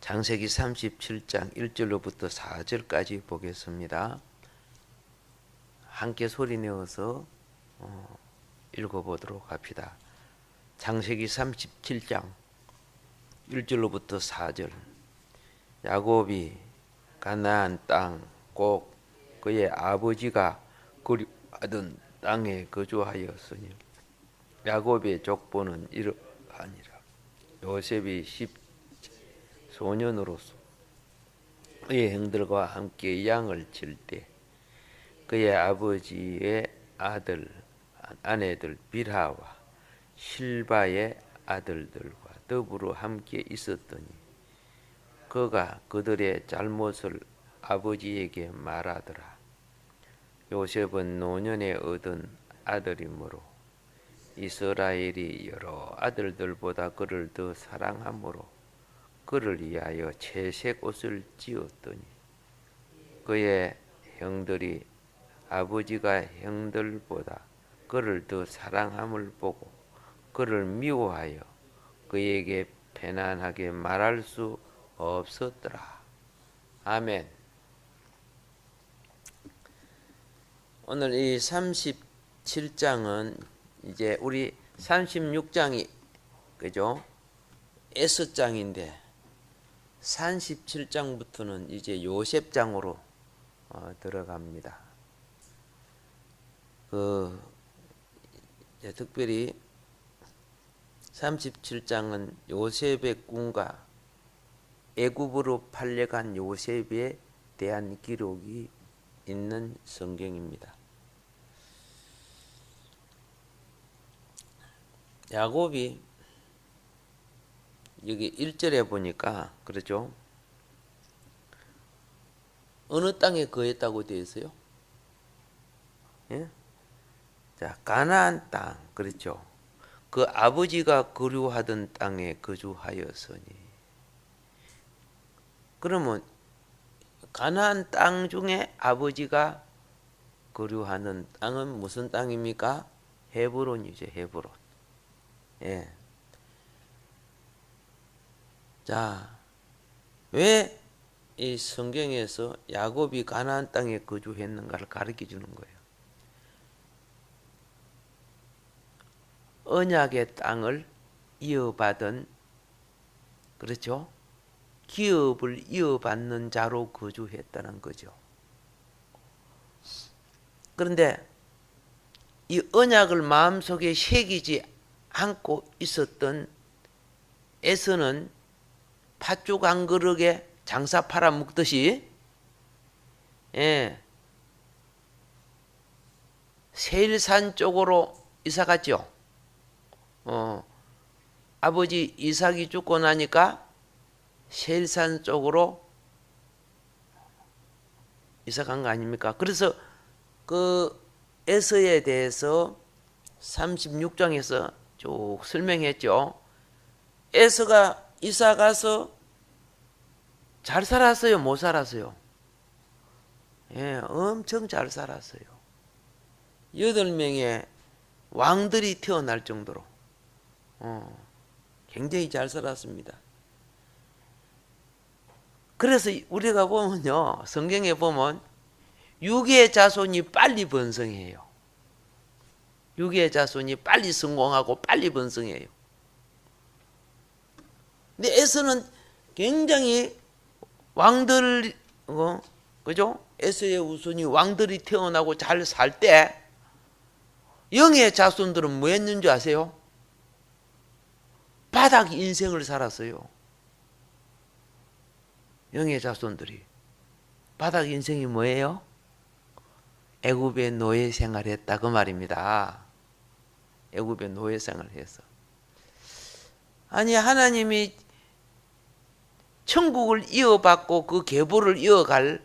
창세기 37장 1절로부터 4절까지 보겠습니다. 함께 소리 내어서 읽어보도록 합시다. 창세기 37장 1절로부터 4절. 야곱이 가나안 땅 꼭 그의 아버지가 그리하던 땅에 거주하였으니 야곱의 족보는 이러하니라. 요셉이 소년으로서 그의 형들과 함께 양을 칠 때 그의 아버지의 아내들 빌하와 실바의 아들들과 더불어 함께 있었더니 그가 그들의 잘못을 아버지에게 말하더라. 요셉은 노년에 얻은 아들이므로 이스라엘이 여러 아들들보다 그를 더 사랑하므로 그를 위하여 채색 옷을 지었더니 그의 형들이 아버지가 형들보다 그를 더 사랑함을 보고 그를 미워하여 그에게 편안하게 말할 수 없었더라. 아멘. 오늘 이 37장은 이제 우리 36장이 그죠? 에스장인데 37장부터는 이제 요셉장으로 들어갑니다. 이제 특별히 37장은 요셉의 꿈과 애굽으로 팔려간 요셉에 대한 기록이 있는 성경입니다. 야곱이 여기 1절에 보니까 그렇죠? 어느 땅에 거했다고 되어 있어요? 예? 자, 가나안 땅 그렇죠? 그 아버지가 거류하던 땅에 거주하였으니 그러면 가나안 땅 중에 아버지가 거류하는 땅은 무슨 땅입니까? 헤브론이죠. 헤브론. 예. 자, 왜 이 성경에서 야곱이 가나안 땅에 거주했는가를 가르쳐 주는 거예요. 언약의 땅을 이어받은 그렇죠? 기업을 이어받는 자로 거주했다는 거죠. 그런데 이 언약을 마음속에 새기지 않고 있었던 에서는 팥죽 한 그릇에 장사 팔아 먹듯이 세일산 쪽으로 이사 갔죠. 아버지 이삭이 죽고 나니까 세일산 쪽으로 이사 간 거 아닙니까? 그래서 그 에서에 대해서 36장에서 쭉 설명했죠. 에서가 이사 가서 잘 살았어요? 못 살았어요? 예, 엄청 잘 살았어요. 8명의 왕들이 태어날 정도로 굉장히 잘 살았습니다. 그래서 우리가 보면요, 성경에 보면 육의 자손이 빨리 번성해요. 육의 자손이 빨리 성공하고 빨리 번성해요. 근데 에서는 굉장히 왕들, 그죠? 에서의 후손이 왕들이 태어나고 잘 살 때 영의 자손들은 뭐 했는 줄 아세요? 바닥 인생을 살았어요. 영의 자손들이. 바닥 인생이 뭐예요? 애굽의 노예 생활했다 그 말입니다. 애굽의 노예 생활을 해서. 아니 하나님이 천국을 이어받고 그 계보를 이어갈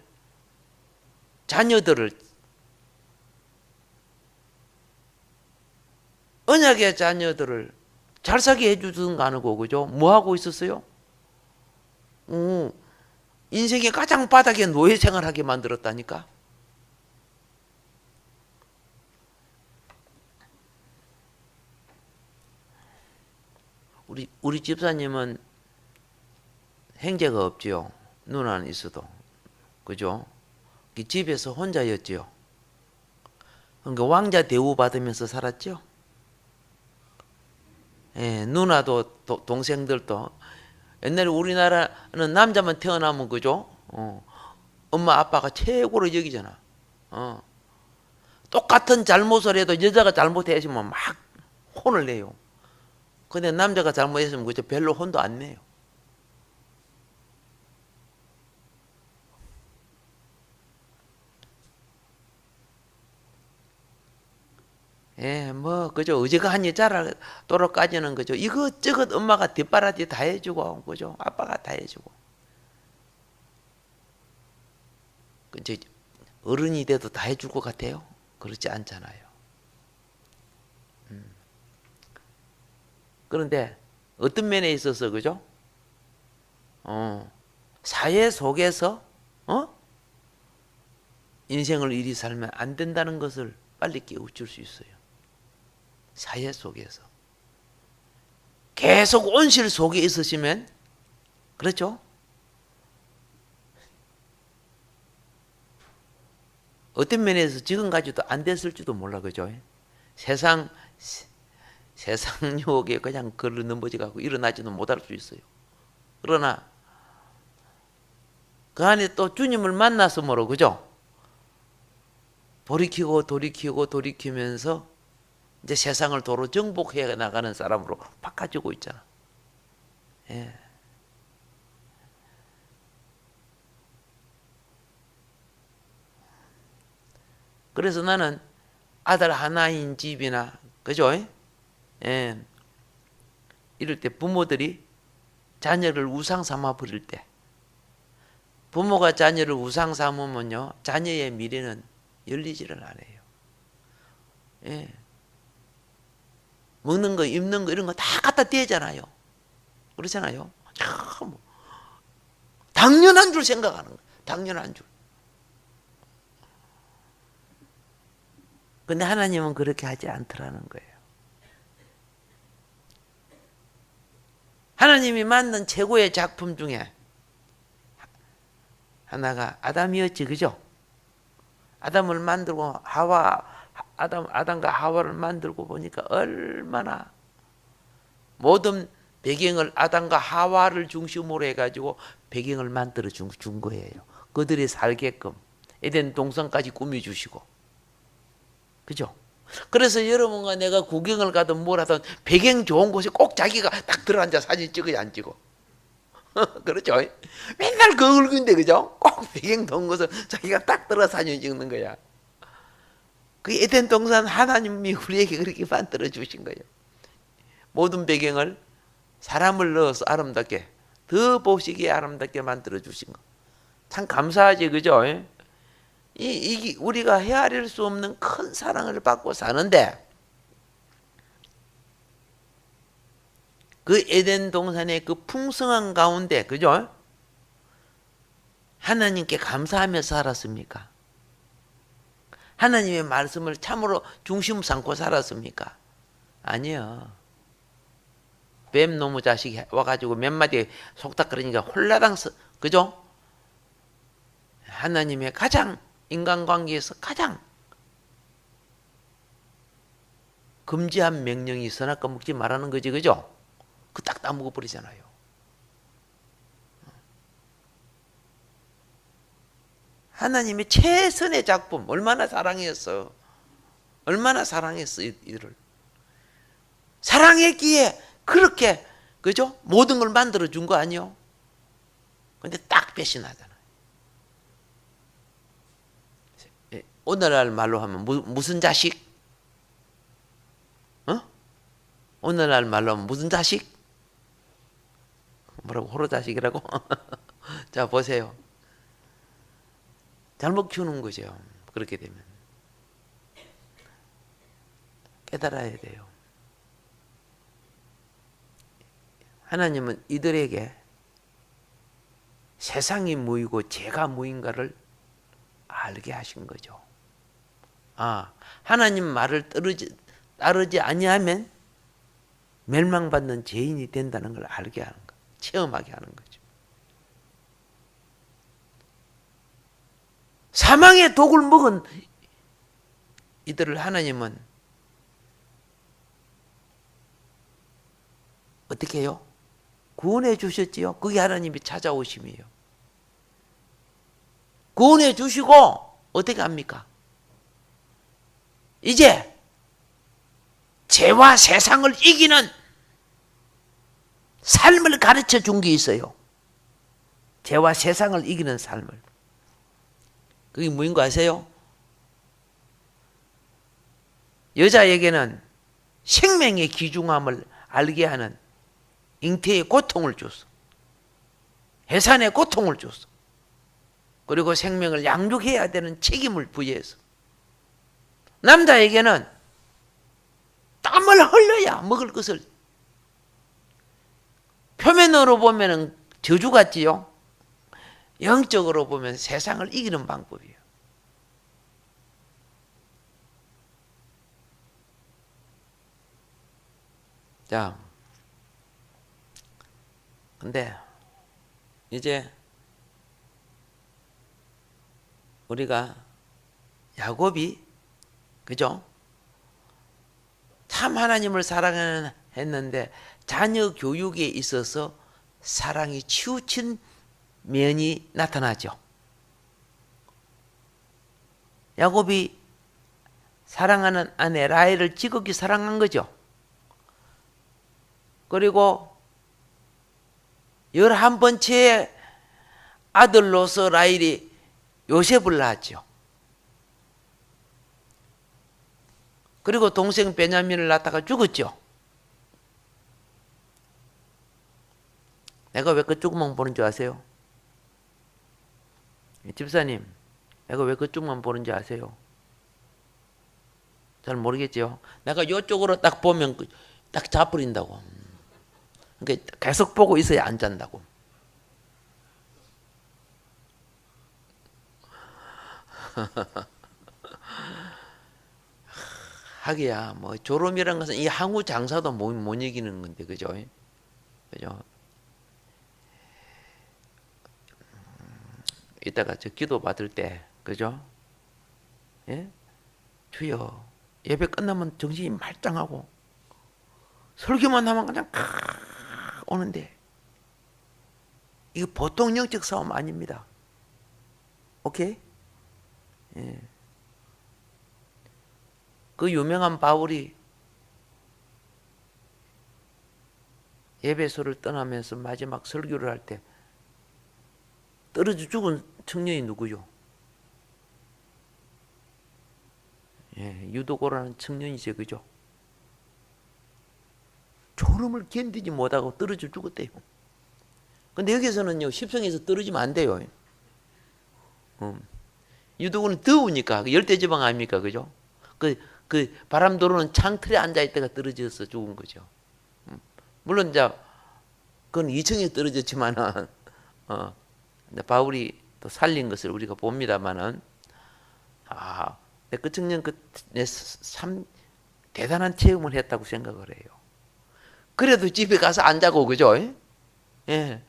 자녀들을 언약의 자녀들을 잘 살게 해주던 거 아니고 그죠? 뭐 하고 있었어요? 인생의 가장 바닥에 노예 생활하게 만들었다니까. 우리 집사님은 형제가 없지요. 누나는 있어도. 그죠? 집에서 혼자였지요. 그러니까 왕자 대우 받으면서 살았죠. 예, 누나도 동생들도 옛날에 우리나라는 남자만 태어나면 그죠? 엄마 아빠가 최고로 여기잖아. 똑같은 잘못을 해도 여자가 잘못했으면 막 혼을 내요. 근데 남자가 잘못했으면 그죠? 별로 혼도 안 내요. 예, 뭐, 그죠. 어지간히 자라도록까지는 그죠. 이것저것 엄마가 뒷바라지 다 해주고, 그죠. 아빠가 다 해주고. 이제 어른이 돼도 다 해줄 것 같아요? 그렇지 않잖아요. 그런데 어떤 면에 있어서, 그죠. 사회 속에서, 인생을 이리 살면 안 된다는 것을 빨리 깨우칠 수 있어요. 사회 속에서. 계속 온실 속에 있으시면, 그렇죠? 어떤 면에서 지금까지도 안 됐을지도 몰라, 그죠? 세상 유혹에 그냥 걸러 넘어져가고 일어나지도 못할 수 있어요. 그러나, 그 안에 또 주님을 만나서 뭐로, 그죠? 돌이키면서 이제 세상을 도로 정복해 나가는 사람으로 바꿔주고 있잖아. 예. 그래서 나는 아들 하나인 집이나, 그죠? 예. 이럴 때 부모들이 자녀를 우상 삼아 버릴 때, 부모가 자녀를 우상 삼으면요, 자녀의 미래는 열리지를 않아요. 예. 먹는 거, 입는 거, 이런 거 다 갖다 대잖아요. 그렇잖아요. 참, 당연한 줄 생각하는 거예요. 당연한 줄. 근데 하나님은 그렇게 하지 않더라는 거예요. 하나님이 만든 최고의 작품 중에 하나가 아담이었지, 그죠? 아담을 만들고 아담과 하와를 만들고 보니까 얼마나 모든 배경을 아담과 하와를 중심으로 해가지고 배경을 만들어 준 거예요. 그들이 살게끔 에덴 동산까지 꾸며주시고, 그죠? 그래서 여러분과 내가 구경을 가든 뭘 하든 배경 좋은 곳에 꼭 자기가 딱 들어앉아 사진 찍어야 안 찍어. 그렇죠? 맨날 그 얼굴인데, 그죠? 꼭 배경 좋은 곳을 자기가 딱 들어 사진 찍는 거야. 그 에덴 동산 하나님이 우리에게 그렇게 만들어 주신 거예요. 모든 배경을 사람을 넣어서 아름답게, 더 보시기에 아름답게 만들어 주신 거. 참 감사하지, 그죠? 이게 우리가 헤아릴 수 없는 큰 사랑을 받고 사는데, 그 에덴 동산의 그 풍성한 가운데, 그죠? 하나님께 감사하며 살았습니까? 하나님의 말씀을 참으로 중심 삼고 살았습니까? 아니요. 뱀 놈의 자식이 와가지고 몇 마디 속닥거리니까 홀라당, 그죠? 하나님의 가장, 인간관계에서 가장 금지한 명령이 선악과 먹지 말라는 거지, 그죠? 그 딱 따먹어 버리잖아요. 하나님의 최선의 작품, 얼마나 사랑했어. 얼마나 사랑했어, 이를. 사랑했기에 그렇게, 그죠? 모든 걸 만들어 준 거 아니요? 근데 딱 배신하잖아요. 오늘날 말로 하면 무슨 자식? 오늘날 말로 하면 무슨 자식? 뭐라고, 호로 자식이라고? 자, 보세요. 잘못 키우는 거죠. 그렇게 되면. 깨달아야 돼요. 하나님은 이들에게 세상이 뭐이고 죄가 뭐인가를 알게 하신 거죠. 하나님 말을 따르지 아니하면 멸망받는 죄인이 된다는 걸 알게 하는 거, 체험하게 하는 거죠. 사망의 독을 먹은 이들을 하나님은 어떻게 해요? 구원해 주셨지요. 그게 하나님이 찾아오심이에요. 구원해 주시고 어떻게 합니까? 이제 죄와 세상을 이기는 삶을 가르쳐 준 게 있어요. 죄와 세상을 이기는 삶을. 그게 뭐인 거 아세요? 여자에게는 생명의 귀중함을 알게 하는 잉태의 고통을 줬어. 해산의 고통을 줬어. 그리고 생명을 양육해야 되는 책임을 부여해서. 남자에게는 땀을 흘려야 먹을 것을. 표면으로 보면 저주 같지요. 영적으로 보면 세상을 이기는 방법이에요. 자, 근데 이제 우리가 야곱이 그죠? 참 하나님을 사랑했는데 자녀 교육에 있어서 사랑이 치우친 면이 나타나죠. 야곱이 사랑하는 아내 라헬을 지극히 사랑한 거죠. 그리고 11번째 아들로서 라헬이 요셉을 낳았죠. 그리고 동생 베냐민을 낳다가 죽었죠. 내가 왜 그 조금만 보는 줄 아세요? 집사님, 내가 왜 그쪽만 보는 줄 아세요? 잘 모르겠죠. 내가 이쪽으로 딱 보면 딱 잡버린다고. 그러니까 계속 보고 있어야 안 잔다고. 하기야 뭐 졸음이란 것은 이 항우 장사도 못 이기는 건데 그죠? 그죠? 이따가 저 기도 받을 때 그죠? 예? 주여 예배 끝나면 정신이 말짱하고 설교만 하면 그냥 오는데 이거 보통 영적 싸움 아닙니다. 오케이? 예. 그 유명한 바울이 에베소를 떠나면서 마지막 설교를 할 때 떨어져 죽은 청년이 누구요? 예, 유도고라는 청년이죠, 그죠? 졸음을 견디지 못하고 떨어져 죽었대요. 근데 여기서는요, 십성에서 떨어지면 안 돼요. 유도고는 더우니까, 열대지방 아닙니까, 그죠? 그 바람 들어오는 창틀에 앉아있다가 떨어져서 죽은 거죠. 물론 이제 그건 2층에 떨어졌지만은 바울이 또 살린 것을 우리가 봅니다만은 그 청년 참 대단한 체험을 했다고 생각을 해요. 그래도 집에 가서 안 자고 그죠? 예,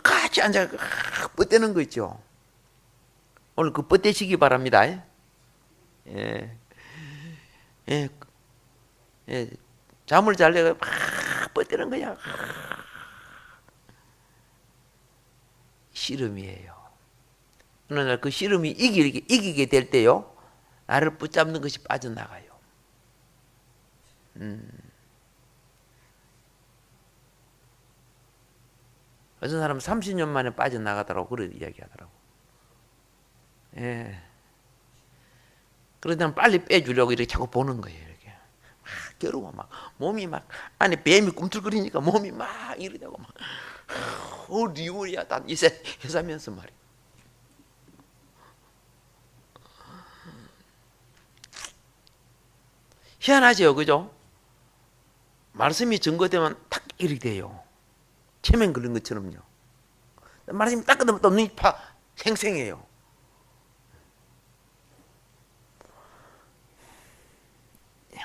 같이 앉아 뻗대는 거 있죠. 오늘 그 뻗대시기 바랍니다. 예. 예, 예, 잠을 자려고 막 뻗대는 거야. 씨름이에요. 어느 날 그 씨름이 이기게 될 때요, 나를 붙잡는 것이 빠져나가요. 어떤 사람은 30년 만에 빠져나가더라고, 그런 이야기 하더라고. 예. 그러다 빨리 빼주려고 이렇게 자꾸 보는 거예요. 이렇게 막 괴로워, 막 몸이 막 안에 뱀이 꿈틀거리니까 몸이 막 이러다고 막 리우리야 다 이사면서 말이야. 희한하죠, 그죠? 말씀이 증거되면 탁 이렇게 돼요. 체면 걸린 것처럼요. 말씀이 딱 끝나면 또 눈이 생생해요.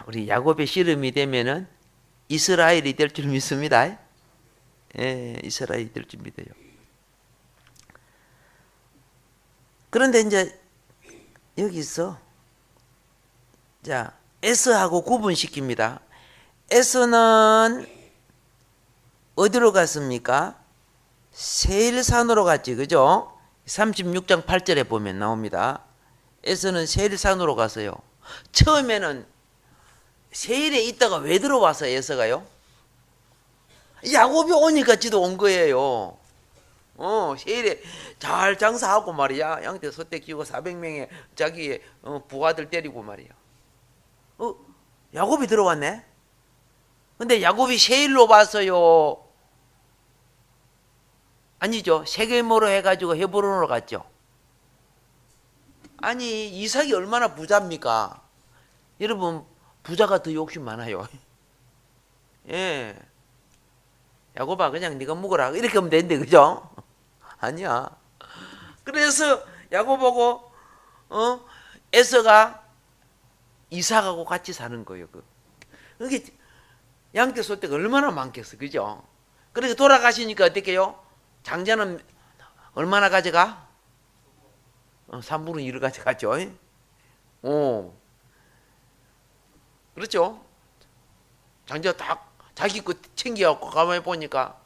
우리 야곱의 씨름이 되면은 이스라엘이 될 줄 믿습니다. 예, 이스라엘이 될 줄 믿어요. 그런데 이제 여기서 자, 에서하고 구분시킵니다. 에서는 어디로 갔습니까? 세일산으로 갔지, 그죠? 36장 8절에 보면 나옵니다. 에서는 세일산으로 갔어요. 처음에는 세일에 있다가 왜 들어와서 에서가요? 야곱이 오니까 지도 온 거예요. 세일에 잘 장사하고 말이야. 양떼 소떼 키우고 400명의 자기의 부하들 때리고 말이야. 야곱이 들어왔네. 근데 야곱이 세일로 왔어요. 아니죠. 세겜으로 해가지고 헤브론으로 갔죠. 아니 이삭이 얼마나 부자입니까? 여러분 부자가 더 욕심 많아요. 예. 야곱아 그냥 네가 묵어라 이렇게 하면 되는데 그죠? 아니야. 그래서 야곱하고 에서가 이삭하고 같이 사는 거예요. 그게 양떼 소떼가 얼마나 많겠어, 그죠? 그러니까 돌아가시니까 어떻게요? 장자는 얼마나 가져가? 3분의 1을 가져가죠. 그렇죠? 장자가 다 자기 거 챙겨갖고 가만히 보니까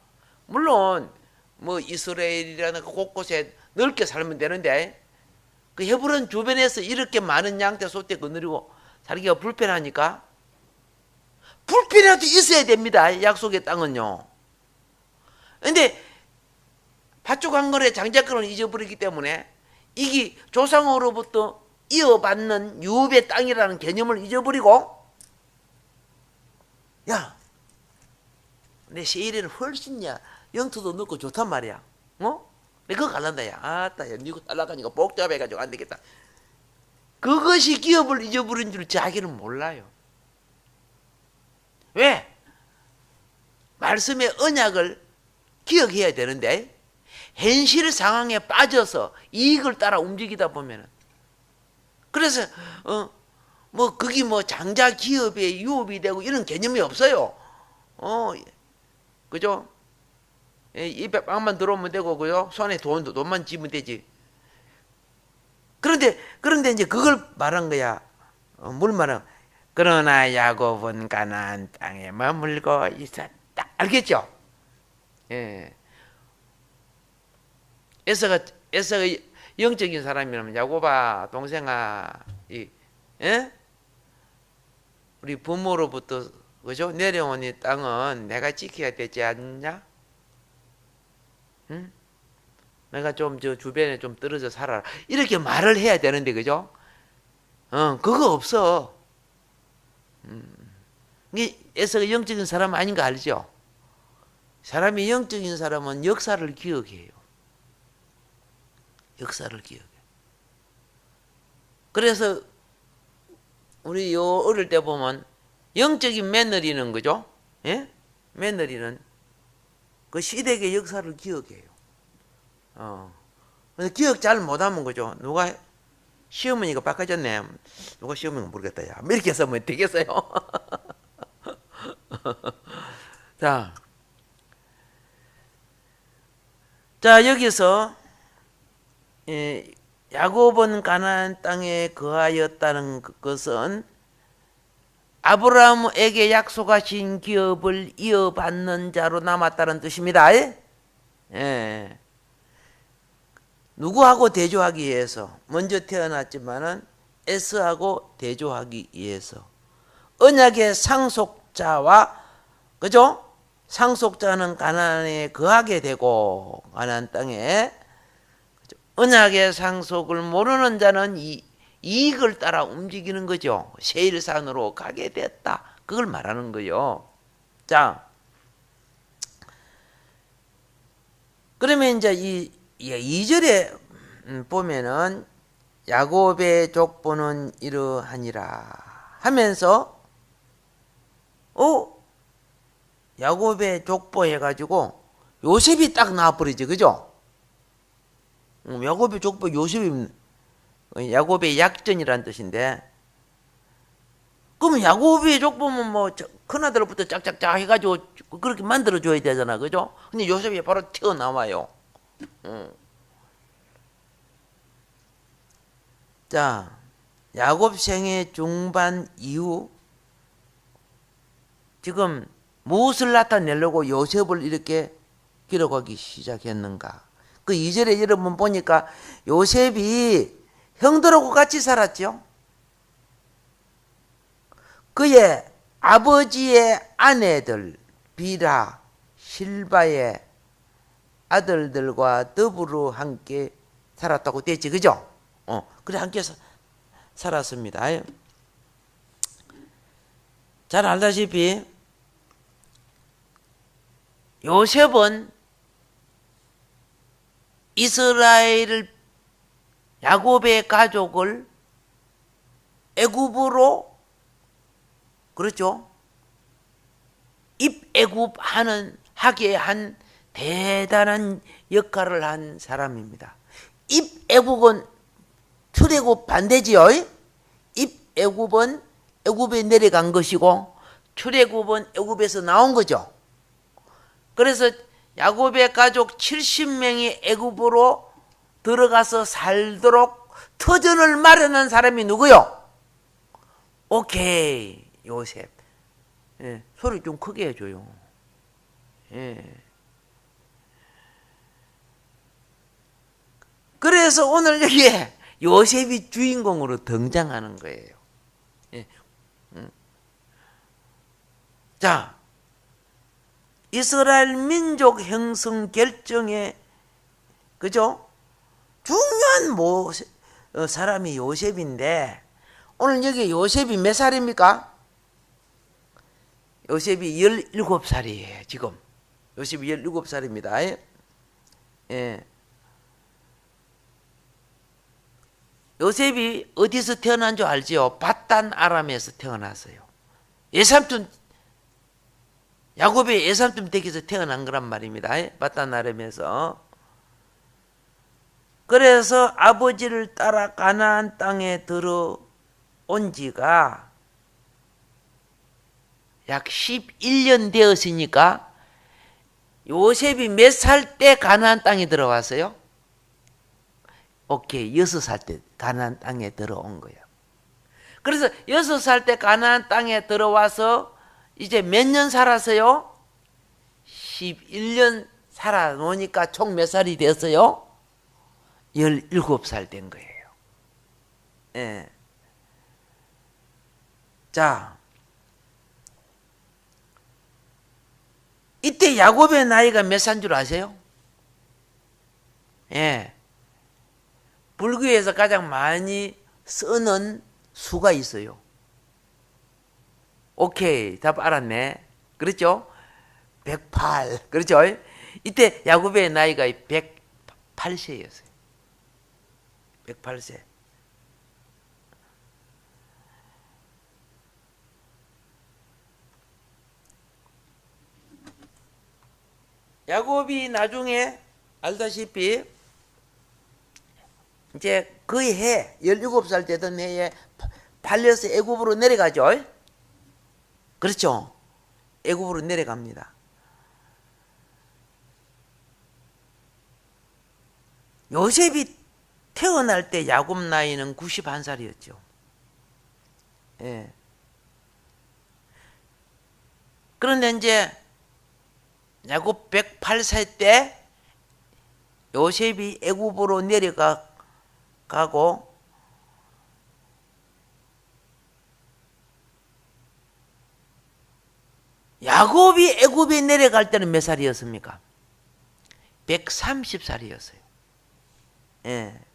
물론 뭐 이스라엘이라는 곳곳에 넓게 살면 되는데 그 헤브론 주변에서 이렇게 많은 양떼 소떼 거느리고 살기가 불편하니까 불편해도 있어야 됩니다. 약속의 땅은요. 근데 밭주간 거래 장자권을 잊어버리기 때문에 이게 조상으로부터 이어받는 유업의 땅이라는 개념을 잊어버리고 야, 내 세일에는 훨씬 영토도 넓고 좋단 말이야. 내 그거 갈란다 야. 아따 야, 니가 딸라가니까 복잡해가지고 안 되겠다. 그것이 기업을 잊어버린 줄 자기는 몰라요. 왜? 말씀의 언약을 기억해야 되는데 현실 상황에 빠져서 이익을 따라 움직이다 보면은 그래서 뭐 그게 뭐 장자 기업에 유업이 되고 이런 개념이 없어요. 그죠? 입에 빵만 들어오면 되고 그죠? 손에 돈만 쥐면 되지. 그런데 이제 그걸 말한 거야. 뭘 말한? 그러나 야곱은 가나안 땅에 머물고 있었다. 알겠죠? 예. 에서가 영적인 사람이라면 야곱아 동생아 우리 부모로부터 그죠? 내려온 이 땅은 내가 지켜야 되지 않냐? 응? 내가 좀 저 주변에 좀 떨어져 살아라. 이렇게 말을 해야 되는데 그죠? 그거 없어. 이게 에서가 영적인 사람 아닌 거 알죠? 사람이 영적인 사람은 역사를 기억해요. 역사를 기억해. 그래서 우리 요 어릴 때 보면 영적인 며느리는 그죠? 예? 며느리는 그 시댁의 역사를 기억해요. 기억 잘 못하면 그죠? 누가 시어머니가 바꿔졌네. 누가 시어머니가 모르겠다 야. 이렇게 해서 뭐 되겠어요? 자 여기서 야곱은 가나안 땅에 거하였다는 것은 아브라함에게 약속하신 기업을 이어받는 자로 남았다는 뜻입니다. 예. 누구하고 대조하기 위해서 먼저 태어났지만은 에서하고 대조하기 위해서 언약의 상속자와 그죠? 상속자는 가나안에 거하게 되고 가나안 땅에 언약의 상속을 모르는 자는 이익을 따라 움직이는 거죠. 세일산으로 가게 됐다. 그걸 말하는 거예요. 자, 그러면 이제 이 2절에 보면은 야곱의 족보는 이러하니라 하면서 야곱의 족보 해가지고 요셉이 딱 나와버리지, 그죠? 야곱의 족보 요셉이 야곱의 약전이란 뜻인데 그러면 야곱의 족보면 뭐 큰아들부터 짝짝짝 해가지고 그렇게 만들어줘야 되잖아, 그죠? 근데 요셉이 바로 튀어나와요. 자, 야곱 생애 중반 이후 지금 무엇을 나타내려고 요셉을 이렇게 기록하기 시작했는가? 그 2절에 여러분 보니까 요셉이 형들하고 같이 살았죠. 그의 아버지의 아내들 비라, 실바의 아들들과 더불어 함께 살았다고 됐지, 그죠? 그래 함께 살았습니다. 잘 알다시피 요셉은 이스라엘 야곱의 가족을 애굽으로, 그렇죠? 하게 한 대단한 역할을 한 사람입니다. 입애굽은 출애굽 반대지요. 입애굽은 애굽에 내려간 것이고 출애굽은 애굽에서 나온 거죠. 그래서 야곱의 가족 70명이 애굽으로 들어가서 살도록 터전을 마련한 사람이 누구요? 오케이, 요셉. 소리 좀 크게 해줘요. 그래서 오늘 여기에 요셉이 주인공으로 등장하는 거예요. 자, 이스라엘 민족 형성 결정에, 그죠? 중요한 사람이 요셉인데, 오늘 여기 요셉이 몇 살입니까? 요셉이 17살이에요, 지금. 요셉이 17살입니다. 요셉이 어디서 태어난 줄 알지요? 밧단 아람에서 태어났어요. 예삼촌, 야곱의 예삼촌 댁에서 태어난 거란 말입니다. 밧단 아람에서. 그래서 아버지를 따라 가나안 땅에 들어온 지가 약 11년 되었으니까 요셉이 몇 살 때 가나안 땅에 들어왔어요? 오케이, 6살 때 가나안 땅에 들어온 거예요. 그래서 6살 때 가나안 땅에 들어와서 이제 몇 년 살았어요? 11년 살아놓으니까 총 몇 살이 됐어요? 17살 된 거예요. 자, 이때 야곱의 나이가 몇 살인 줄 아세요? 불교에서 가장 많이 쓰는 수가 있어요. 오케이, 답 알았네. 그렇죠? 108. 그렇죠? 이때 야곱의 나이가 108세였어요. 108세. 야곱이 나중에 알다시피 이제 그 해 17살 되던 해에 팔려서 애굽으로 내려가죠. 그렇죠? 애굽으로 내려갑니다. 요셉이 태어날 때 야곱 나이는 91살이었죠. 그런데 이제 야곱 108세 때 요셉이 애굽으로 내려가고 야곱이 애굽에 내려갈 때는 몇 살이었습니까? 130살이었어요.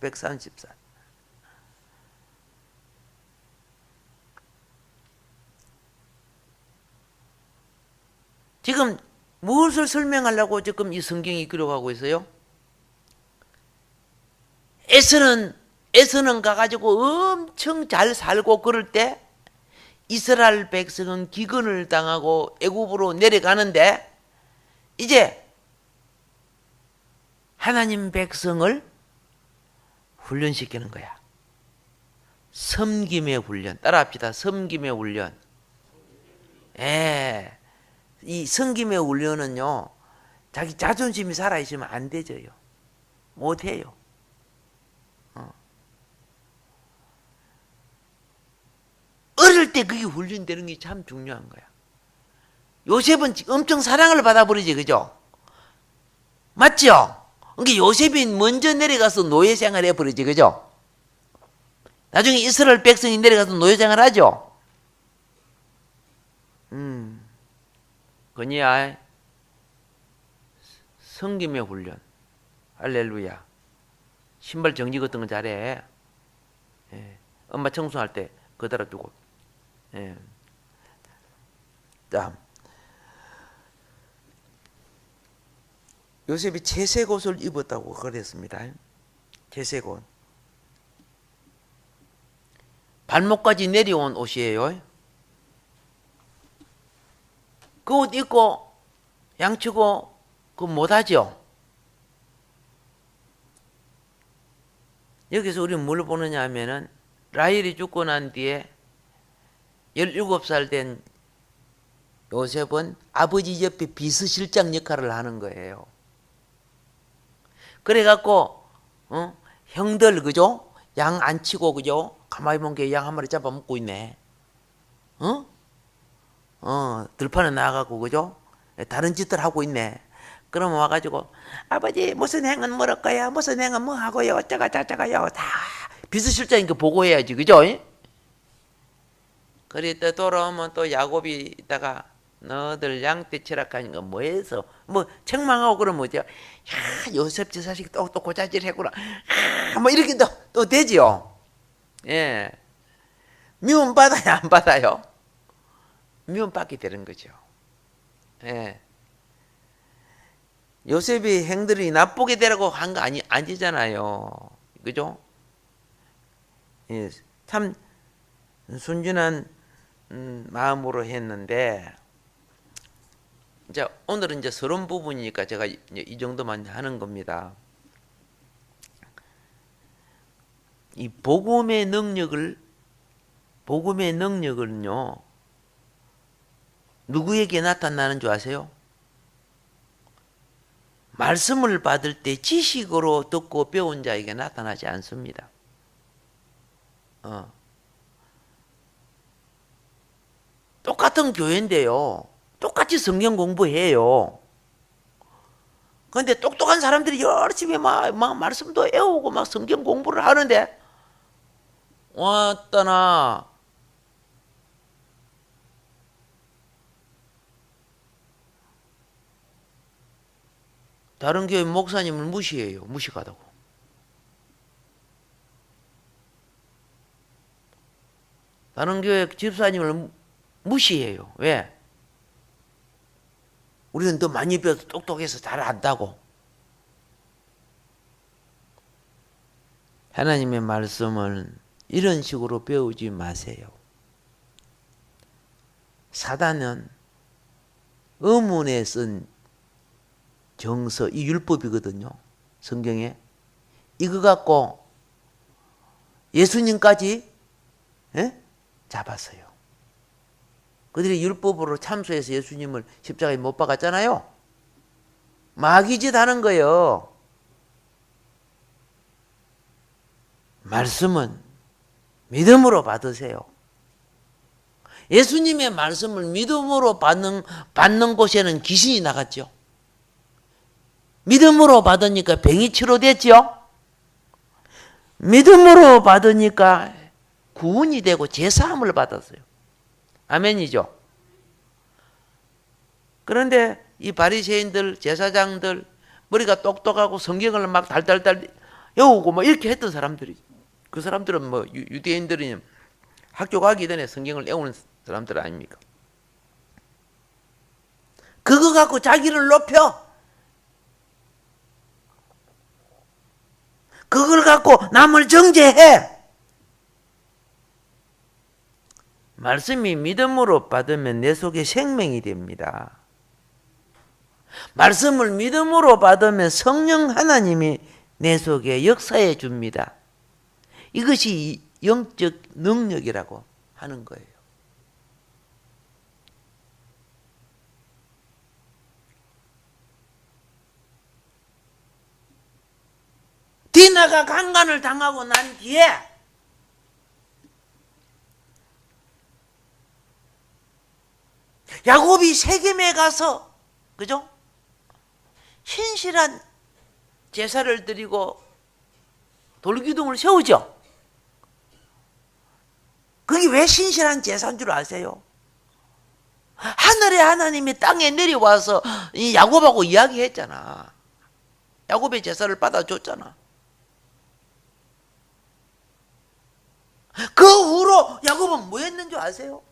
130살. 지금 무엇을 설명하려고 지금 이 성경이 기록하고 있어요? 에서는 가가지고 엄청 잘 살고 그럴 때 이스라엘 백성은 기근을 당하고 애굽으로 내려가는데 이제 하나님 백성을 훈련시키는 거야. 섬김의 훈련. 따라합시다. 섬김의 훈련. 예. 이 섬김의 훈련은요, 자기 자존심이 살아있으면 안 되져요. 못해요. 어릴 때 그게 훈련되는 게 참 중요한 거야. 요셉은 엄청 사랑을 받아버리지, 그죠? 맞죠? 그러니까 요셉이 먼저 내려가서 노예 생활 해버리지, 그죠? 나중에 이스라엘 백성이 내려가서 노예 생활 하죠? 그니야, 섬김의 훈련. 할렐루야. 신발 정지 같은 거 잘해. 예. 엄마 청소할 때 그대로 두고. 예. 다음. 요셉이 채색 옷을 입었다고 그랬습니다. 채색 옷. 발목까지 내려온 옷이에요. 그 옷 입고 양치고 그거 못하죠. 여기서 우리는 뭘 보느냐 하면은 라헬이 죽고 난 뒤에 17살 된 요셉은 아버지 옆에 비서실장 역할을 하는 거예요. 그래갖고 형들 그죠? 양 안 치고 그죠? 가만히 본 게 양 한 마리 잡아먹고 있네. 들판에 나가고 그죠? 다른 짓들 하고 있네. 그러면 와가지고 아버지 무슨 행은 뭐랄 거야? 무슨 행은 뭐 하고요? 어쩌가 저쩌가요? 다 비서실장이니까 보고해야지 그죠? 그랬다 돌아오면 또 야곱이 있다가 너들 양떼 치락하는 거 뭐해서 뭐 책망하고 그러면 뭐죠? 야 요셉 저 자식 또 고자질 했구나. 뭐 이렇게 또 되지요. 예, 미움 받아요 안 받아요? 미움 받게 되는 거죠. 예. 요셉이 행들이 나쁘게 되라고 한 거 아니잖아요. 그죠? 예, 참 순진한 마음으로 했는데, 이제 오늘은 이제 서론 부분이니까 제가 이 정도만 하는 겁니다. 이 복음의 능력을요, 누구에게 나타나는 줄 아세요? 말씀을 받을 때 지식으로 듣고 배운 자에게 나타나지 않습니다. 똑같은 교회인데요. 똑같이 성경 공부해요. 그런데 똑똑한 사람들이 열심히 막 말씀도 외우고 막 성경 공부를 하는데 왔다나 다른 교회 목사님을 무시해요. 무식하다고. 다른 교회 집사님을 무시해요. 왜? 우리는 더 많이 배워서 똑똑해서 잘 안다고. 하나님의 말씀을 이런 식으로 배우지 마세요. 사단은 의문에 쓴 정서, 이 율법이거든요. 성경에. 이거 갖고 예수님까지 잡았어요. 그들이 율법으로 참소해서 예수님을 십자가에 못 박았잖아요. 마귀짓 하는 거예요. 말씀은 믿음으로 받으세요. 예수님의 말씀을 믿음으로 받는 곳에는 귀신이 나갔죠. 믿음으로 받으니까 병이 치료됐죠. 믿음으로 받으니까 구원이 되고 제사함을 받았어요. 아멘이죠. 그런데 이 바리새인들, 제사장들, 머리가 똑똑하고 성경을 막 달달달 외우고 뭐 이렇게 했던 사람들이, 그 사람들은 뭐 유대인들이 학교 가기 전에 성경을 외우는 사람들 아닙니까? 그거 갖고 자기를 높여. 그걸 갖고 남을 정죄해. 말씀이 믿음으로 받으면 내 속에 생명이 됩니다. 말씀을 믿음으로 받으면 성령 하나님이 내 속에 역사해 줍니다. 이것이 영적 능력이라고 하는 거예요. 디나가 강간을 당하고 난 뒤에 야곱이 세겜에 가서 그죠? 신실한 제사를 드리고 돌기둥을 세우죠. 그게 왜 신실한 제사인 줄 아세요? 하늘의 하나님이 땅에 내려와서 이 야곱하고 이야기했잖아. 야곱의 제사를 받아줬잖아. 그 후로 야곱은 뭐 했는 줄 아세요?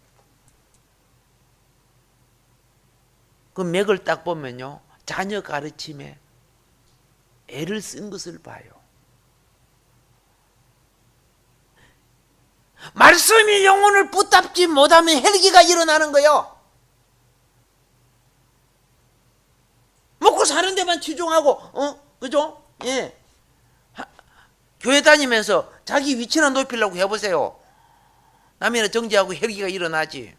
그 맥을 딱 보면요, 자녀 가르침에 애를 쓴 것을 봐요. 말씀이 영혼을 붙잡지 못하면 헬기가 일어나는 거요. 먹고 사는 데만 치중하고, 그죠? 예. 교회 다니면서 자기 위치나 높이려고 해보세요. 남이나 정지하고 헬기가 일어나지.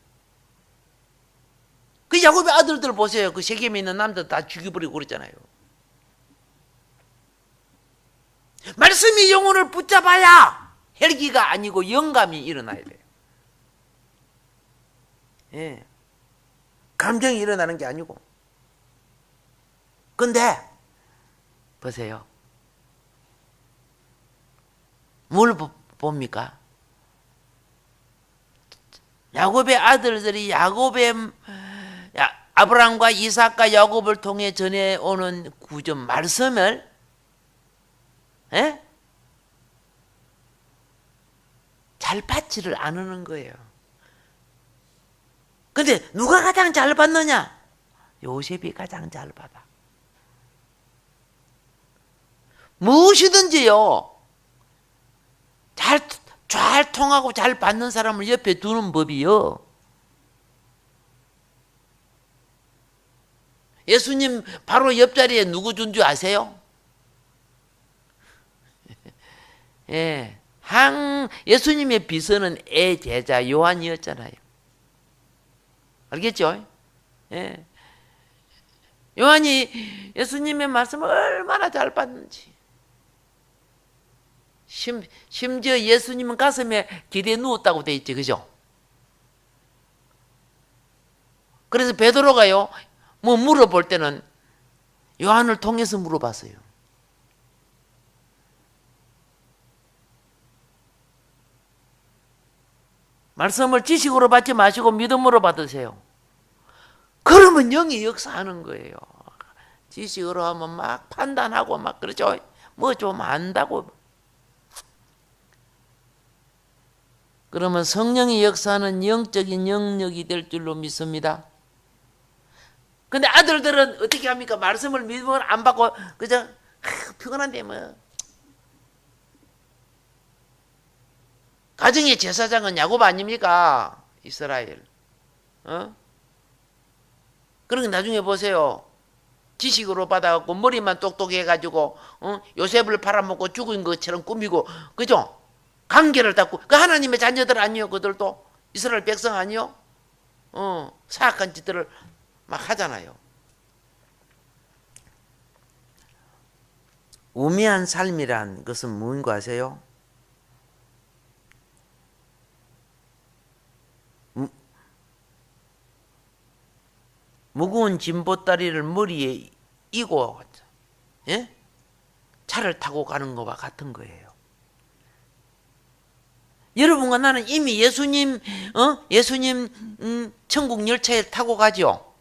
그 야곱의 아들들 보세요. 그 세겜에 있는 남들 다 죽여버리고 그랬잖아요. 말씀이 영혼을 붙잡아야 헬기가 아니고 영감이 일어나야 돼요. 예. 감정이 일어나는 게 아니고. 근데 보세요. 뭘 봅니까? 야곱의 아들들이 아브라함과 이삭과 야곱을 통해 전해오는 구전 말씀을 잘 받지를 않는 거예요. 근데 누가 가장 잘 받느냐? 요셉이 가장 잘 받아. 무엇이든지요, 잘 통하고 잘 받는 사람을 옆에 두는 법이요. 예수님 바로 옆자리에 누구 준 줄 아세요? 예, 예수님의 비서는 제자 요한이었잖아요. 알겠죠? 예. 요한이 예수님의 말씀을 얼마나 잘 받는지. 심지어 예수님은 가슴에 기대에 누웠다고 돼 있지, 그죠? 그래서 베드로가요, 뭐 물어볼 때는 요한을 통해서 물어봤어요. 말씀을 지식으로 받지 마시고 믿음으로 받으세요. 그러면 영이 역사하는 거예요. 지식으로 하면 막 판단하고 막 그러죠. 뭐 좀 안다고. 그러면 성령의 역사는 영적인 영역이 될 줄로 믿습니다. 근데 아들들은 어떻게 합니까? 말씀을 믿음을 안 받고 그저 피곤한데 뭐. 가정의 제사장은 야곱 아닙니까? 이스라엘. 그러니까 나중에 보세요. 지식으로 받아갖고 머리만 똑똑해가지고 요셉을 팔아먹고 죽은 것처럼 꾸미고, 그죠? 관계를 닫고. 그 하나님의 자녀들 아니요? 그들도 이스라엘 백성 아니요? 사악한 짓들을 막 하잖아요. 우매한 삶이란 것은 무엇인가 아세요? 무거운 짐보따리를 머리에 이고 차를 타고 가는 것과 같은 거예요. 여러분과 나는 이미 예수님 천국 열차에 타고 가죠.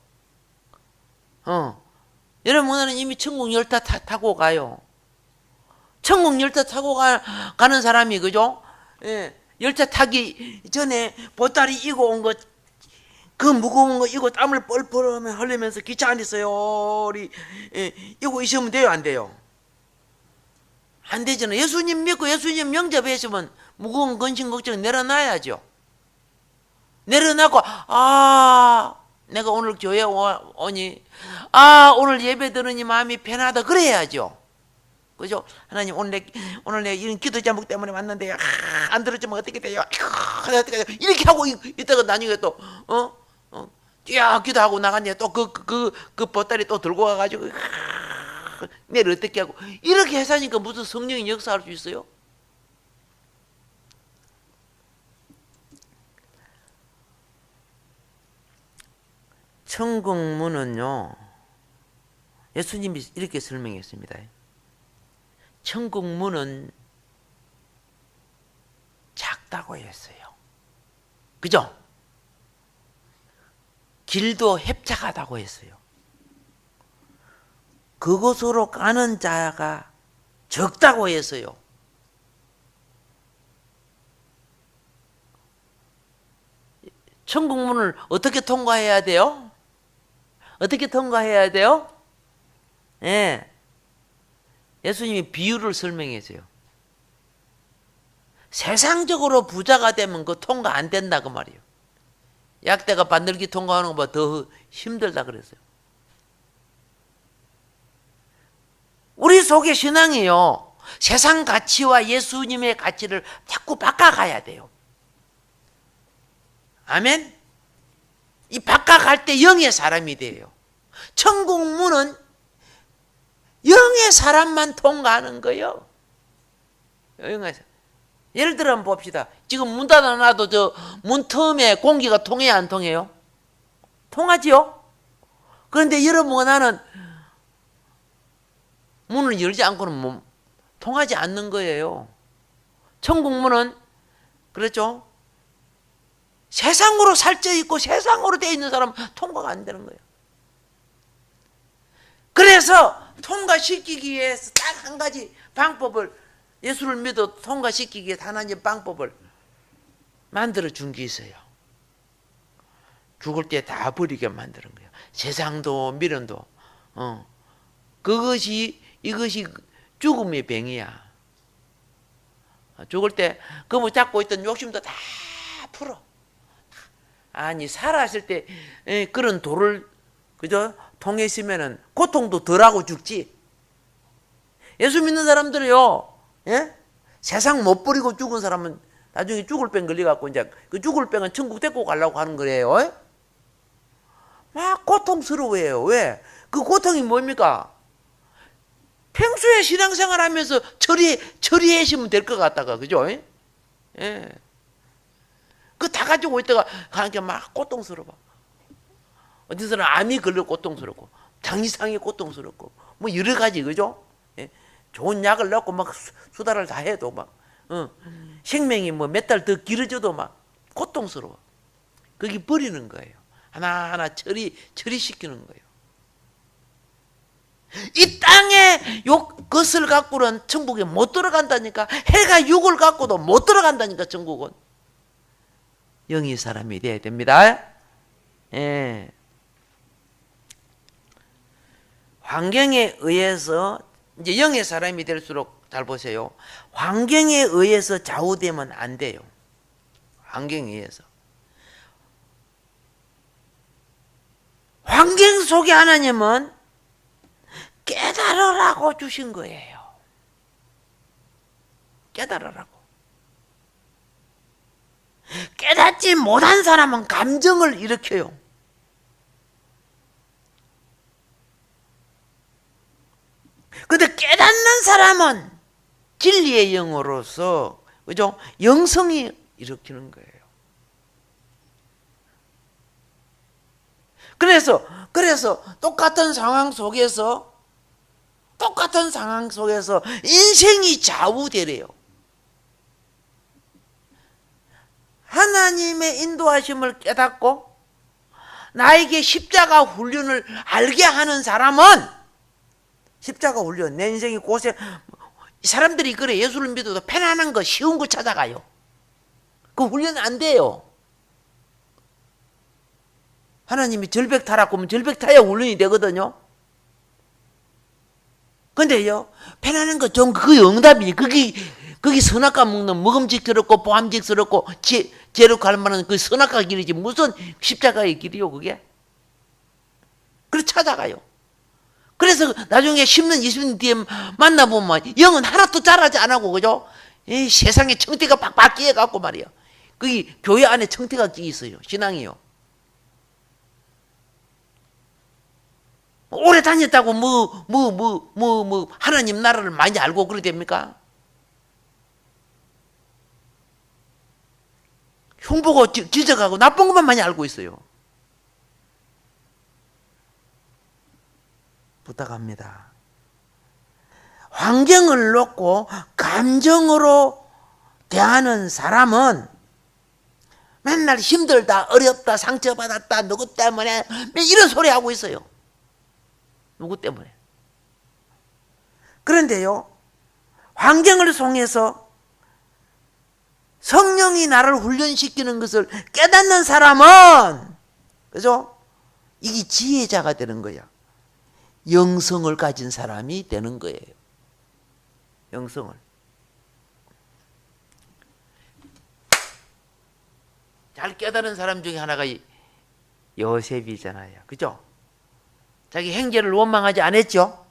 여러분과 나는 이미 천국 열차 타고 가요. 천국 열차 타고 가는 사람이, 그죠? 열차 타기 전에 보따리 이고 온 것, 그 무거운 거 이거 땀을 뻘뻘 흘리면서 기차 안에서요 이거 있으면 돼요, 안 돼요? 안 되잖아요. 예수님 믿고 예수님 영접하시면 무거운 근심 걱정 내려놔야죠. 내려놓고 내가 오늘 교회 오니 오늘 예배 들으니 마음이 편하다 그래야죠. 그죠? 하나님 오늘 내 이런 기도 제목 때문에 왔는데 안 들어주면 어떻게 돼요? 이렇게 하고 있다가 나중에 또 야 기도하고 나갔냐 또 그 보따리 또 들고 와가지고 내일 어떻게 하고 이렇게 해서니까 무슨 성령이 역사할 수 있어요? 천국 문은요, 예수님이 이렇게 설명했습니다. 천국 문은 작다고 했어요. 그죠? 길도 협착하다고 했어요. 그곳으로 가는 자가 적다고 했어요. 천국 문을 어떻게 통과해야 돼요? 어떻게 통과해야 돼요? 예. 예수님이 비유를 설명했어요. 세상적으로 부자가 되면 그 통과 안 된다 그 말이에요. 약대가 반들기 통과하는 것보다 더 힘들다 그랬어요. 우리 속의 신앙이요, 세상 가치와 예수님의 가치를 자꾸 바꿔가야 돼요. 아멘? 이 바꿔갈 때 영의 사람이 돼요. 천국 문은 영의 사람만 통과하는 거예요. 영의 사람. 예를 들어 한번 봅시다. 지금 문 닫아놔도 저 문 틈에 공기가 통해야 안 통해요? 통하지요? 그런데 여러분과 나는 문을 열지 않고는 통하지 않는 거예요. 천국 문은 그렇죠? 세상으로 살쪄 있고 세상으로 되어 있는 사람은 통과가 안 되는 거예요. 그래서 통과시키기 위해서 딱 한 가지 방법을, 예수를 믿어 통과시키기 위해서 하나님 방법을 만들어 준 게 있어요. 죽을 때 다 버리게 만드는 거예요. 세상도 미련도. 이것이 죽음의 병이야. 죽을 때 그 뭐 잡고 있던 욕심도 다 풀어. 아니 살았을 때 그런 돌을 그죠? 통에 있으면은 고통도 덜하고 죽지. 예수 믿는 사람들이요, 예? 세상 못 버리고 죽은 사람은 나중에 죽을 병 걸려갖고 이제 그 죽을 병은 천국 데리고 가려고 하는 거예요. 예? 막 고통스러워해요. 왜? 그 고통이 뭡니까? 평소에 신앙생활하면서 처리하시면 될 것 같다가 그죠? 예. 그 다 가지고 있다가 하니까 막 고통스러워. 어디서는 암이 걸려 고통스럽고, 장이상이 고통스럽고, 뭐 여러 가지 그죠? 예. 좋은 약을 넣고 막 수다를 다 해도 막, 생명이 뭐 몇 달 더 길어져도 막 고통스러워. 거기 버리는 거예요. 하나하나 처리시키는 거예요. 이 땅에 것을 갖고는 천국에 못 들어간다니까. 해가 육을 갖고도 못 들어간다니까. 천국은 영의 사람이 돼야 됩니다. 예. 환경에 의해서 이제 영의 사람이 될수록 잘 보세요. 환경에 의해서 좌우되면 안 돼요. 환경에 의해서. 환경 속에 하나님은 깨달으라고 주신 거예요. 깨달으라고. 깨닫지 못한 사람은 감정을 일으켜요. 그런데 깨닫는 사람은 진리의 영으로서 그죠? 영성이 일으키는 거예요. 그래서 똑같은 상황 속에서 인생이 좌우되래요. 하나님의 인도하심을 깨닫고 나에게 십자가 훈련을 알게 하는 사람은, 십자가 훈련, 내 인생이 고생, 사람들이 그래, 예수를 믿어도 편안한 거 쉬운 거 찾아가요. 그 훈련 안 돼요. 하나님이 절벽 타라고 하면 절벽 타야 훈련이 되거든요. 근데요, 편안한 거 좀 그게 응답이지. 거기 선악과 먹는 먹음직스럽고 보암직스럽고 죄로 갈 만한 그 선악과 길이지 무슨 십자가의 길이요 그게. 그래 찾아가요. 그래서 나중에 10년, 20년 뒤에 만나보면 영은 하나도 자라지 안 하고, 그죠? 이 세상에 청태가 팍팍 끼어갖고 말이야. 그게 교회 안에 청태가 끼어 있어요. 신앙이요. 오래 다녔다고 하나님 나라를 많이 알고 그래 됩니까? 흉보고 지적하고 나쁜 것만 많이 알고 있어요. 부탁합니다. 환경을 놓고 감정으로 대하는 사람은 맨날 힘들다, 어렵다, 상처받았다, 누구 때문에 이런 소리 하고 있어요. 누구 때문에? 그런데요, 환경을 통해서 성령이 나를 훈련시키는 것을 깨닫는 사람은, 그죠? 이게 지혜자가 되는 거야. 영성을 가진 사람이 되는 거예요. 영성을. 잘 깨달은 사람 중에 하나가 요셉이잖아요. 그죠? 자기 형제를 원망하지 않았죠?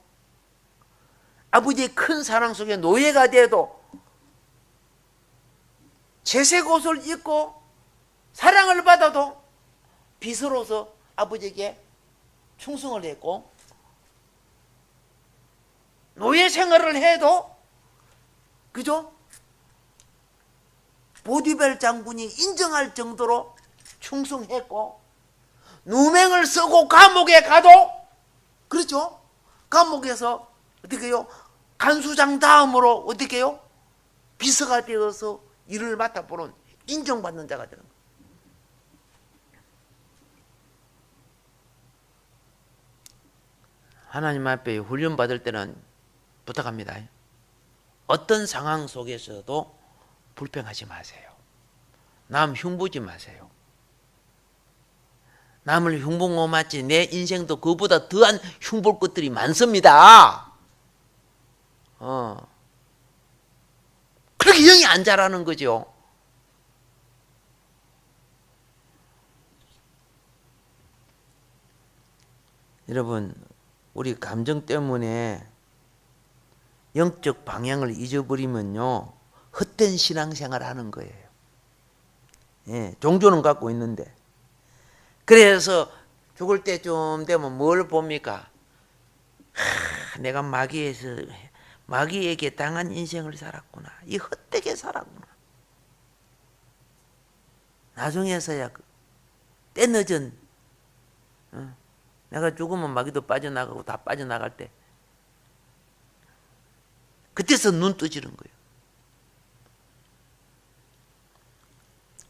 아버지의 큰 사랑 속에 노예가 돼도 채색 옷을 입고 사랑을 받아도 빚으로서 아버지에게 충성을 했고, 노예 생활을 해도, 그죠? 보디벨 장군이 인정할 정도로 충성했고, 누명을 쓰고 감옥에 가도, 그렇죠? 감옥에서 어떻게 해요? 간수장 다음으로 어떻게 해요? 비서가 되어서 일을 맡아보는 인정받는 자가 되는 거예요. 하나님 앞에 훈련받을 때는 부탁합니다. 어떤 상황 속에서도 불평하지 마세요. 남 흉보지 마세요. 남을 흉본 것 맞지 내 인생도 그보다 더한 흉볼 것들이 많습니다. 그렇게 영이 안 자라는 거죠. 여러분, 우리 감정 때문에 영적 방향을 잊어버리면요, 헛된 신앙생활 하는 거예요. 예, 종교는 갖고 있는데. 그래서 죽을 때쯤 되면 뭘 봅니까? 내가 마귀에게 당한 인생을 살았구나. 이 헛되게 살았구나. 나중에서야 때늦은, 내가 죽으면 마귀도 빠져나가고 다 빠져나갈 때, 그때서 눈 뜨지는 거예요.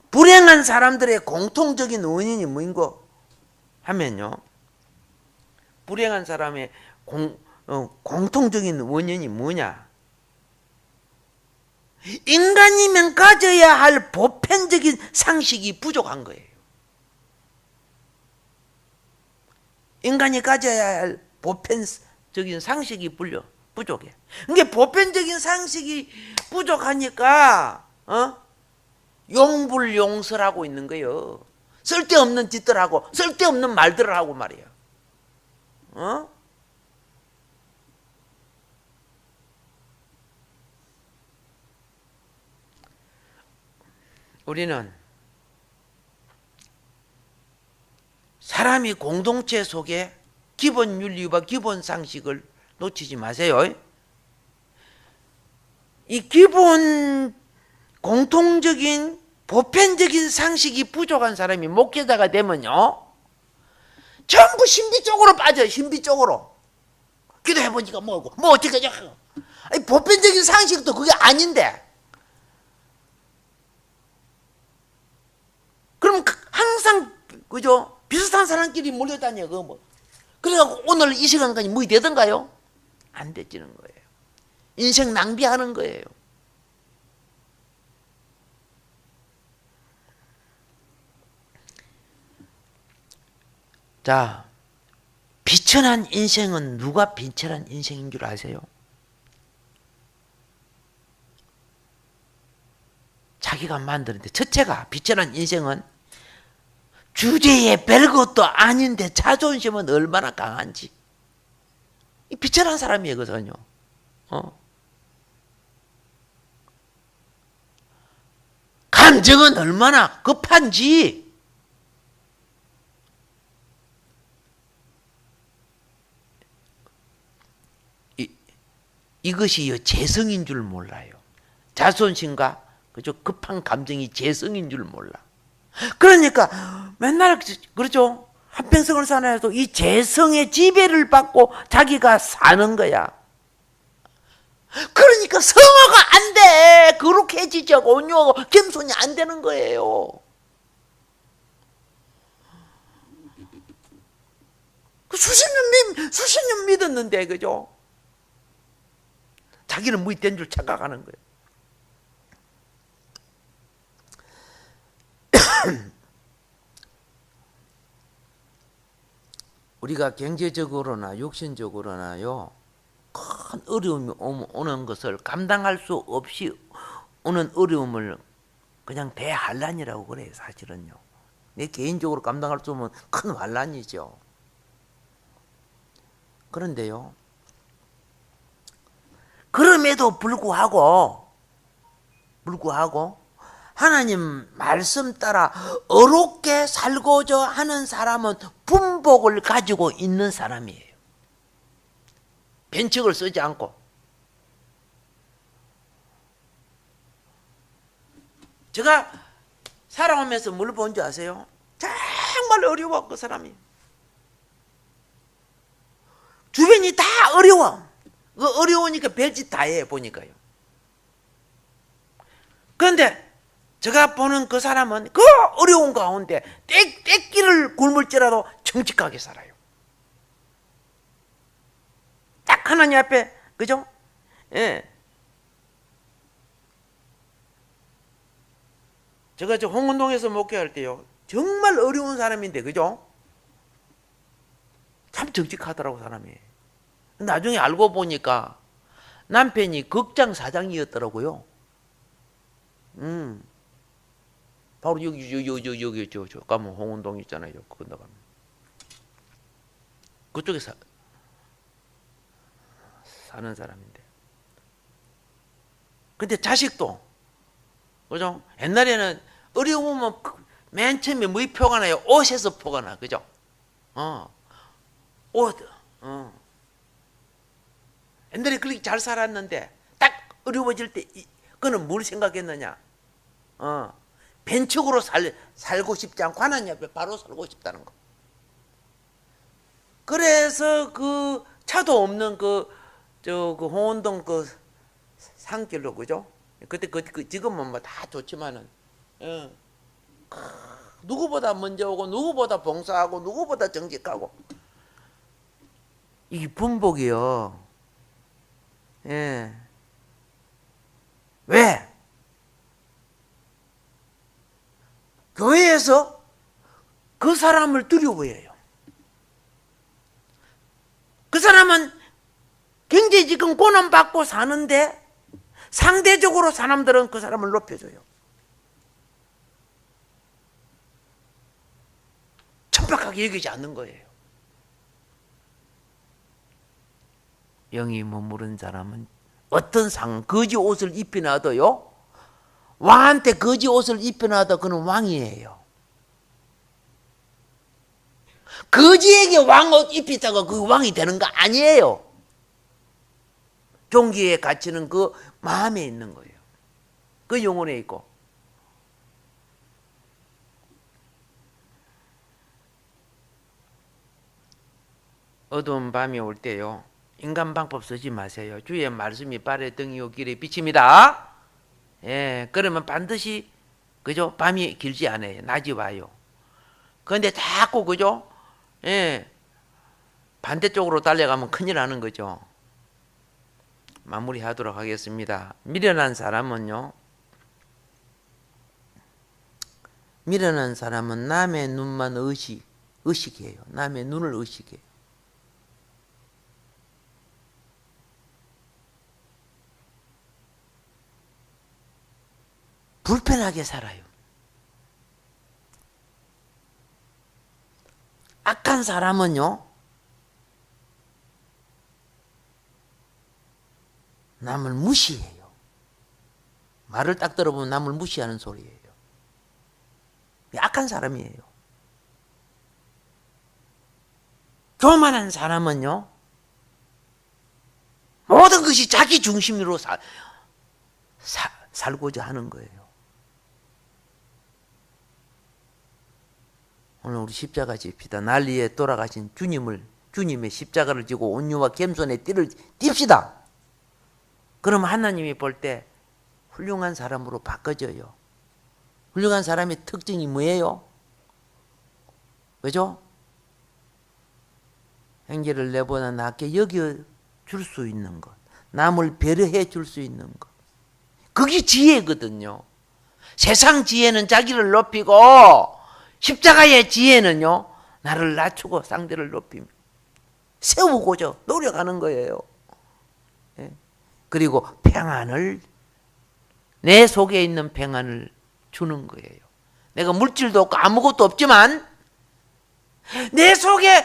불행한 사람들의 공통적인 원인이 뭐인고 하면요, 불행한 사람의 공통적인 원인이 뭐냐? 인간이면 가져야 할 보편적인 상식이 부족한 거예요. 인간이 가져야 할 보편적인 상식이 부족해. 그게 보편적인 상식이 부족하니까 용불용설하고 있는 거예요. 쓸데없는 짓들 하고 쓸데없는 말들을 하고 말이에요. 우리는 사람이 공동체 속에 기본 윤리와 기본 상식을 놓치지 마세요. 이 기본 공통적인 보편적인 상식이 부족한 사람이 목회자가 되면요, 전부 신비 쪽으로 빠져요. 신비 쪽으로. 기도해보니까 뭐고 뭐 어떻게 하냐. 보편적인 상식도 그게 아닌데, 그럼 항상 그죠? 비슷한 사람끼리 몰려다녀. 그래갖고 오늘 이 시간까지 뭐 되던가요? 안 되지는 거예요. 인생 낭비하는 거예요. 자, 비천한 인생은 누가 비천한 인생인 줄 아세요? 자기가 만드는데, 첫째가 비천한 인생은 주제에 별것도 아닌데 자존심은 얼마나 강한지. 비천한 사람이거든요. 감정은 얼마나 급한지 이것이 재성인 줄 몰라요. 자존심과 그죠? 급한 감정이 재성인 줄 몰라. 그러니까 맨날 그렇죠? 한평생을 살아도 이 재성의 지배를 받고 자기가 사는 거야. 그러니까 성화가 안 돼. 거룩해지자고 온유하고 겸손이 안 되는 거예요. 수십 년 믿었는데 그죠? 자기는 무이 된 줄 착각하는 거예요. 우리가 경제적으로나 육신적으로나요, 큰 어려움이 오는 것을 감당할 수 없이 오는 어려움을 그냥 대환란이라고 그래요. 사실은요. 내 개인적으로 감당할 수 없는 큰 환란이죠. 그런데요, 그럼에도 불구하고 하나님 말씀 따라 어렵게 살고자 하는 사람은 분복을 가지고 있는 사람이에요. 변칙을 쓰지 않고. 제가 살아오면서 뭘 본 줄 아세요? 정말 어려워, 그 사람이. 주변이 다 어려워. 어려우니까 별짓 다 해, 보니까요. 그런데 제가 보는 그 사람은 그 어려운 가운데 떼끼를 굶을지라도 정직하게 살아요. 딱 하나님 앞에, 그죠? 예. 제가 저 홍은동에서 목회할 때요, 정말 어려운 사람인데, 그죠? 참 정직하더라고, 사람이. 나중에 알고 보니까 남편이 극장 사장이었더라고요. 바로 여기 저 가면 홍은동 있잖아요. 그거 나가면 그쪽에 사는 사람인데. 근데 자식도 그죠? 옛날에는 어려우면 맨 처음에 뭐이 표가 나요? 옷에서 표가 나, 그죠? 옷. 옛날에 그렇게 잘 살았는데 딱 어려워질 때 그는 뭘 생각했느냐? 변칙으로 살고 싶지 않고 하나님 앞에 바로 살고 싶다는 거. 그래서 그 차도 없는 그 홍원동 그 산길로, 그죠? 그때 지금은 뭐 다 좋지만은, 누구보다 먼저 오고 누구보다 봉사하고 누구보다 정직하고. 이게 분복이요. 예. 왜? 교회에서 그 사람을 두려워해요. 그 사람은 굉장히 지금 고난받고 사는데 상대적으로 사람들은 그 사람을 높여줘요. 천박하게 여기지 않는 거예요. 영이 머무른 사람은 어떤 거지 옷을 입혀놔도요, 왕한테 거지 옷을 입혀놔도 그는 왕이에요. 거지에게 왕 옷 입히다가 그 왕이 되는 거 아니에요. 종기의 가치는 그 마음에 있는 거예요. 그 영혼에 있고. 어두운 밤이 올 때요, 인간 방법 쓰지 마세요. 주의 말씀이 발의 등이요 길의 빛입니다. 예, 그러면 반드시, 그죠? 밤이 길지 않아요. 낮이 와요. 그런데 자꾸, 그죠? 예, 반대쪽으로 달려가면 큰일 나는 거죠. 마무리하도록 하겠습니다. 미련한 사람은 남의 눈만 의식해요. 남의 눈을 의식해요. 불편하게 살아요. 악한 사람은요, 남을 무시해요. 말을 딱 들어보면 남을 무시하는 소리예요. 약한 사람이에요. 교만한 사람은요, 모든 것이 자기 중심으로 살고자 하는 거예요. 오늘 우리 십자가 집시다. 난리에 돌아가신 주님의 십자가를 지고 온유와 겸손의 띠를 띨시다. 그럼 하나님이 볼 때 훌륭한 사람으로 바꿔져요. 훌륭한 사람의 특징이 뭐예요? 그죠? 행제를 내보다 낫게 여겨줄 수 있는 것, 남을 배려해 줄 수 있는 것, 그게 지혜거든요. 세상 지혜는 자기를 높이고 십자가의 지혜는요, 나를 낮추고 상대를 높이며 세우고자 노력하는 거예요. 그리고 평안을, 내 속에 있는 평안을 주는 거예요. 내가 물질도 없고 아무것도 없지만 내 속에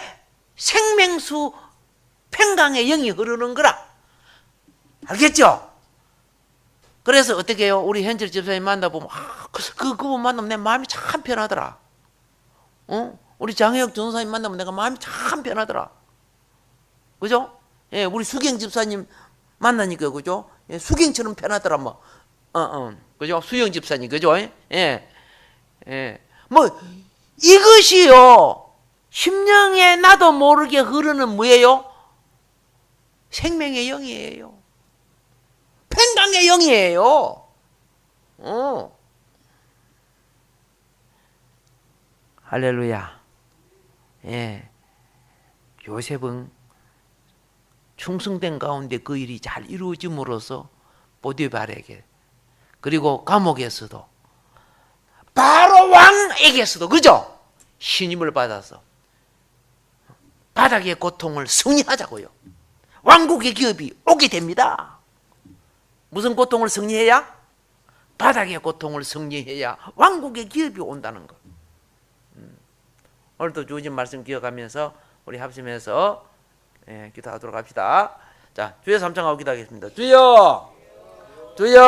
생명수 평강의 영이 흐르는 거라. 알겠죠? 그래서 어떻게 해요? 우리 현철 집사님 만나보면 그분 만나면 내 마음이 참 편하더라. 우리 장혜혁 전사님 만나면 내가 마음이 참 편하더라. 그죠? 예, 우리 수경 집사님 만나니까 그죠? 예, 수경처럼 편하더라 뭐. 그죠? 수영 집사님 그죠? 예. 뭐 이것이요, 심령에 나도 모르게 흐르는 뭐예요? 생명의 영이에요. 평강의 영이에요. 할렐루야. 예. 요셉은 충성된 가운데 그 일이 잘 이루어짐으로써 보디발에게, 그리고 감옥에서도, 바로 왕에게서도, 그죠? 신임을 받아서 바닥의 고통을 승리하자고요. 왕국의 기업이 오게 됩니다. 무슨 고통을 승리해야? 바닥의 고통을 승리해야 왕국의 기업이 온다는 것. 오늘도 주어진 말씀 기억하면서 우리 합심해서 기도하도록 합시다. 자, 주여 삼창하고 기도하겠습니다. 주여, 주여.